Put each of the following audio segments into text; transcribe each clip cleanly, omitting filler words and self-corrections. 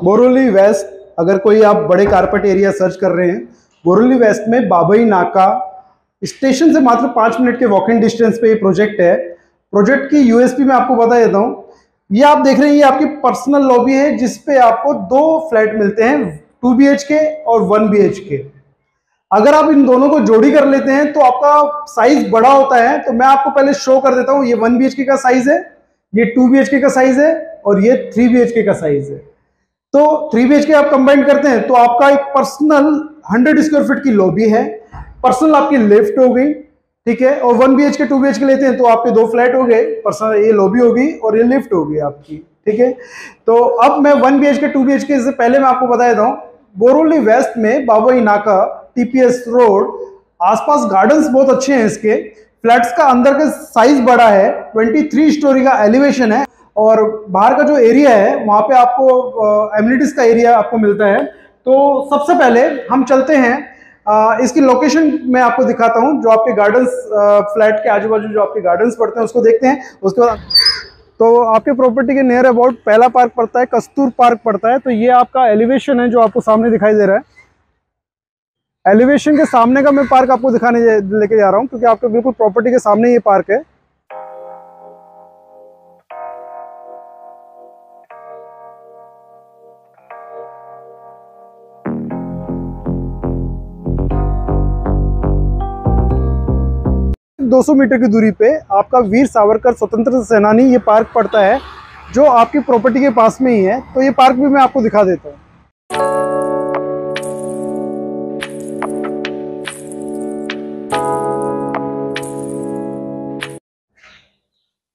Borivali waste, अगर कोई आप बड़े कारपेट एरिया सर्च कर रहे हैं, बोरिवली वेस्ट में बाबई नाका स्टेशन से मात्र 5 मिनट के वॉकिंग डिस्टेंस पे ये प्रोजेक्ट है। प्रोजेक्ट की यूएसपी मैं आपको बता देता हूँ। ये आप देख रहे हैं, ये आपकी पर्सनल लॉबी है जिसपे आपको 2 फ्लैट मिलते हैं, 2 BHK और 1 BHK। अगर आप इन दोनों को जोड़ी कर लेते हैं तो आपका साइज बड़ा होता है। तो मैं आपको पहले शो कर देता हूं, ये 1 BHK का साइज है, ये 2 BHK का साइज है और ये 3 BHK का साइज है। तो 3 BHK आप कंबाइन करते हैं तो आपका एक पर्सनल 100 स्क्वायर फीट की लॉबी है, पर्सनल आपकी लिफ्ट हो गई, ठीक है। और 1 BHK 2 BHK लेते हैं तो आपके 2 फ्लैट हो गए, पर्सनल ये लॉबी होगी और ये लिफ्ट होगी आपकी, ठीक है। तो अब मैं 1 BHK 2 BHK से पहले मैं आपको बता देता हूं, बोरिवली वेस्ट में बाबई नाका TPS रोड, आसपास गार्डन्स बहुत अच्छे हैं इसके। फ्लैट्स का अंदर का साइज बड़ा है, 23 स्टोरी का एलिवेशन है और बाहर का जो एरिया है वहां पे आपको एमिनिटीज का एरिया आपको मिलता है। तो सबसे पहले हम चलते हैं, इसकी लोकेशन मैं आपको दिखाता हूं, जो आपके गार्डन्स, फ्लैट के आजू बाजू जो आपके गार्डन्स पड़ते हैं उसको देखते हैं। उसके बाद तो आपके प्रॉपर्टी के नियर अबाउट पहला पार्क पड़ता है, कस्तूर पार्क पड़ता है। तो ये आपका एलिवेशन है जो आपको सामने दिखाई दे रहा है। एलिवेशन के सामने का मैं पार्क आपको दिखाने लेके जा रहा हूं, क्योंकि आपके बिल्कुल प्रॉपर्टी के सामने ये पार्क है। दो 200 मीटर की दूरी पे आपका वीर सावरकर स्वतंत्रता सेनानी ये पार्क पड़ता है, जो आपकी प्रॉपर्टी के पास में ही है। तो ये पार्क भी मैं आपको दिखा देता हूँ।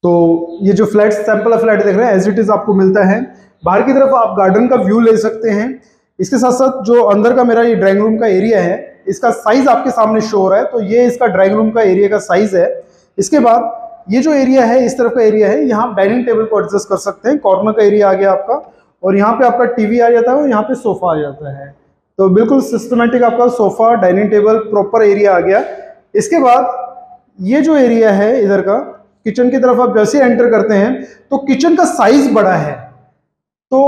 तो ये जो फ्लैट, सैंपल फ्लैट देख रहे हैं, एज इट इज आपको मिलता है। बाहर की तरफ आप गार्डन का व्यू ले सकते हैं। इसके साथ साथ जो अंदर का मेरा ये ड्राइंग रूम का एरिया है, इसका साइज आपके सामने शो हो रहा है। तो ये इसका ड्राइंग रूम का एरिया का साइज है। इसके बाद ये जो एरिया है, इस तरफ का एरिया है, यहाँ डाइनिंग टेबल को एडजस्ट कर सकते हैं। कॉर्नर का एरिया आ गया आपका, और यहाँ पे आपका टीवी आ जाता है और यहाँ पे सोफा आ जाता है। तो बिल्कुल सिस्टमेटिक आपका sofa, dining table, proper area आ गया। इसके बाद ये जो एरिया है इधर का, किचन की तरफ आप जैसे एंटर करते हैं तो किचन का साइज बड़ा है। तो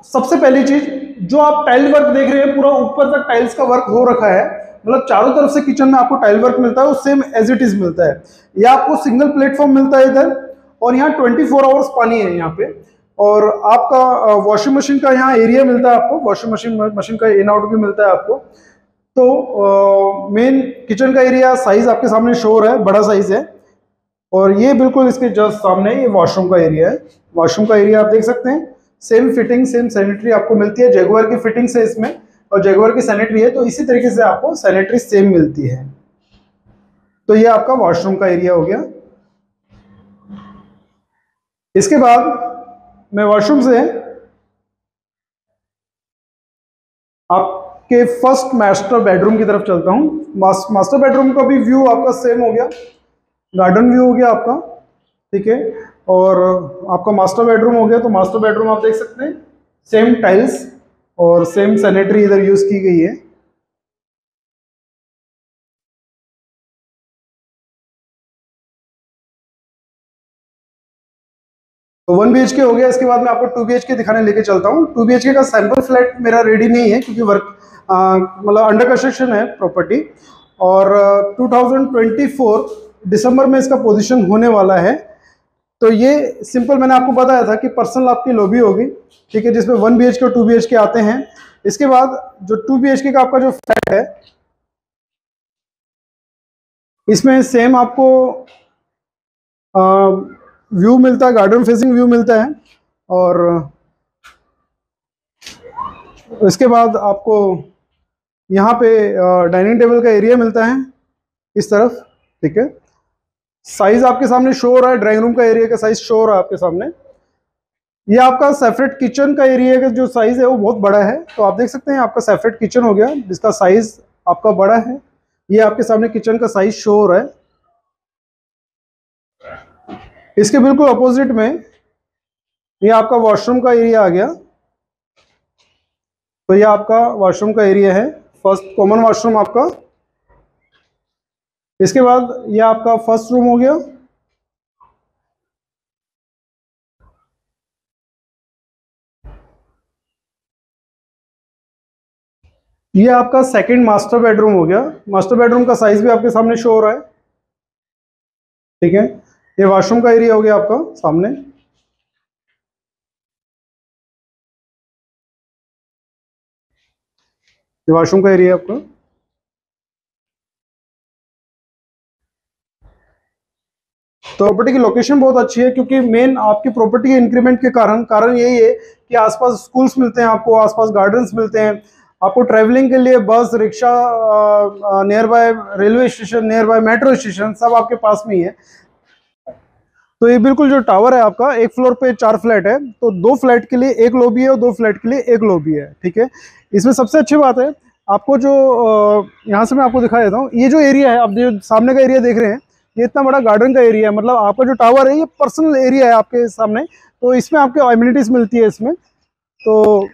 सबसे पहली चीज, जो आप टाइल वर्क देख रहे हैं, पूरा ऊपर तक टाइल्स का वर्क हो रखा है, मतलब चारों तरफ से किचन में आपको टाइल वर्क मिलता है, वो सेम एज इट इज मिलता है। या आपको सिंगल प्लेटफॉर्म मिलता है इधर, और यहाँ 24 आवर्स पानी है यहाँ पे। और आपका वॉशिंग मशीन का यहाँ एरिया मिलता है आपको, वॉशिंग मशीन का इन आउट भी मिलता है आपको। तो मेन किचन का एरिया साइज आपके सामने शो हो रहा है, बड़ा साइज है। और ये बिल्कुल इसके जस्ट सामने ये वॉशरूम का एरिया है। वॉशरूम का एरिया आप देख सकते हैं, सेम फिटिंग, सेम सैनिटरी आपको मिलती है। जैगुआर की फिटिंग से इसमें, और जैगुआर की सैनिटरी है, तो इसी तरीके से आपको सैनिटरी सेम मिलती है। तो ये आपका वॉशरूम का एरिया हो गया। इसके बाद मैं वॉशरूम से आपके फर्स्ट मास्टर बेडरूम की तरफ चलता हूँ। मास्टर बेडरूम का भी व्यू आपका सेम हो गया, गार्डन व्यू हो गया आपका, ठीक है। और आपका मास्टर बेडरूम हो गया। तो मास्टर बेडरूम आप देख सकते हैं, सेम टाइल्स और सेम सैनिटरी इधर यूज की गई है। तो 1 BHK हो गया। इसके बाद मैं आपको 2 BHK दिखाने लेके चलता हूँ। 2 BHK का सैंपल फ्लैट मेरा रेडी नहीं है, क्योंकि वर्क मतलब अंडर कंस्ट्रक्शन है प्रॉपर्टी, और 2024 दिसंबर में इसका पोजीशन होने वाला है। तो ये सिंपल मैंने आपको बताया था कि पर्सनल आपकी लॉबी होगी, ठीक है, जिसमें 1 BHK और 2 BHK आते हैं। इसके बाद जो 2 BHK का आपका जो फ्लैट है, इसमें सेम आपको व्यू मिलता है, गार्डन फेसिंग व्यू मिलता है। और इसके बाद आपको यहाँ पे डाइनिंग टेबल का एरिया मिलता है इस तरफ, ठीक है। साइज आपके सामने शो हो रहा है, ड्राइंग रूम का एरिया का साइज शो हो रहा है आपके सामने। ये आपका सेपरेट किचन का एरिया का जो साइज है वो बहुत बड़ा है। तो आप देख सकते हैं आपका सेपरेट किचन हो गया, जिसका साइज आपका बड़ा है। ये आपके सामने किचन का साइज शो हो रहा है। इसके बिल्कुल अपोजिट में ये आपका वॉशरूम का एरिया आ गया। तो ये आपका वॉशरूम का एरिया है, फर्स्ट कॉमन वॉशरूम आपका। इसके बाद ये आपका फर्स्ट रूम हो गया। ये आपका सेकंड मास्टर बेडरूम हो गया। मास्टर बेडरूम का साइज भी आपके सामने शो हो रहा है, ठीक है। ये वॉशरूम का एरिया हो गया आपका सामने। ये वॉशरूम का एरिया आपका। तो प्रॉपर्टी की लोकेशन बहुत अच्छी है, क्योंकि मेन आपकी प्रॉपर्टी के इंक्रीमेंट के कारण यही है कि आसपास स्कूल्स मिलते हैं आपको, आसपास गार्डन्स मिलते हैं आपको, ट्रैवलिंग के लिए बस, rickshaw, near by railway station, near by metro station, सब आपके पास में ही है। तो ये बिल्कुल जो टावर है आपका, एक फ्लोर पे 4 फ्लैट है, तो 2 फ्लैट के लिए एक लॉबी है और 2 फ्लैट के लिए एक लॉबी है, ठीक है। इसमें सबसे अच्छी बात है आपको जो यहाँ से मैं आपको दिखा देता हूँ, ये जो एरिया है, आप जो सामने का एरिया देख रहे हैं, ये इतना बड़ा गार्डन का एरिया है। मतलब आपका जो टावर है ये पर्सनल एरिया है आपके सामने, तो इसमें आपके एमिनिटीज मिलती है इसमें। तो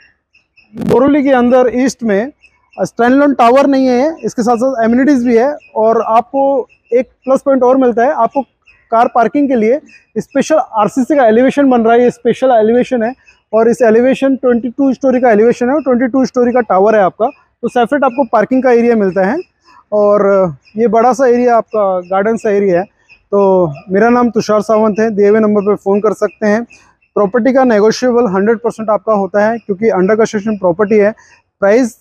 बोरोली के अंदर ईस्ट में स्टैंडअलोन टावर नहीं है, इसके साथ साथ एमिनिटीज भी है, और आपको एक प्लस पॉइंट और मिलता है, आपको कार पार्किंग के लिए स्पेशल आरसीसी का एलिवेशन बन रहा है। ये स्पेशल एलिवेशन है, और इस एलिवेशन 22 स्टोरी का एलिवेशन है, और 22 स्टोरी का टावर है आपका, तो सेपरेट आपको पार्किंग का एरिया मिलता है। और ये बड़ा सा एरिया आपका गार्डन सा एरिया है। तो मेरा नाम तुषार सावंत है, दिए हुए नंबर पर फ़ोन कर सकते हैं। प्रॉपर्टी का नेगोशिएबल 100% आपका होता है, क्योंकि अंडर कंस्ट्रक्शन प्रॉपर्टी है। प्राइस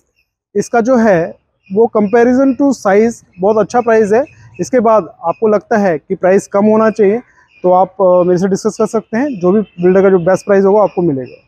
इसका जो है वो कंपैरिजन टू साइज़ बहुत अच्छा प्राइस है। इसके बाद आपको लगता है कि प्राइस कम होना चाहिए, तो आप मेरे से डिस्कस कर सकते हैं। जो भी बिल्डर का जो बेस्ट प्राइस होगा आपको मिलेगा।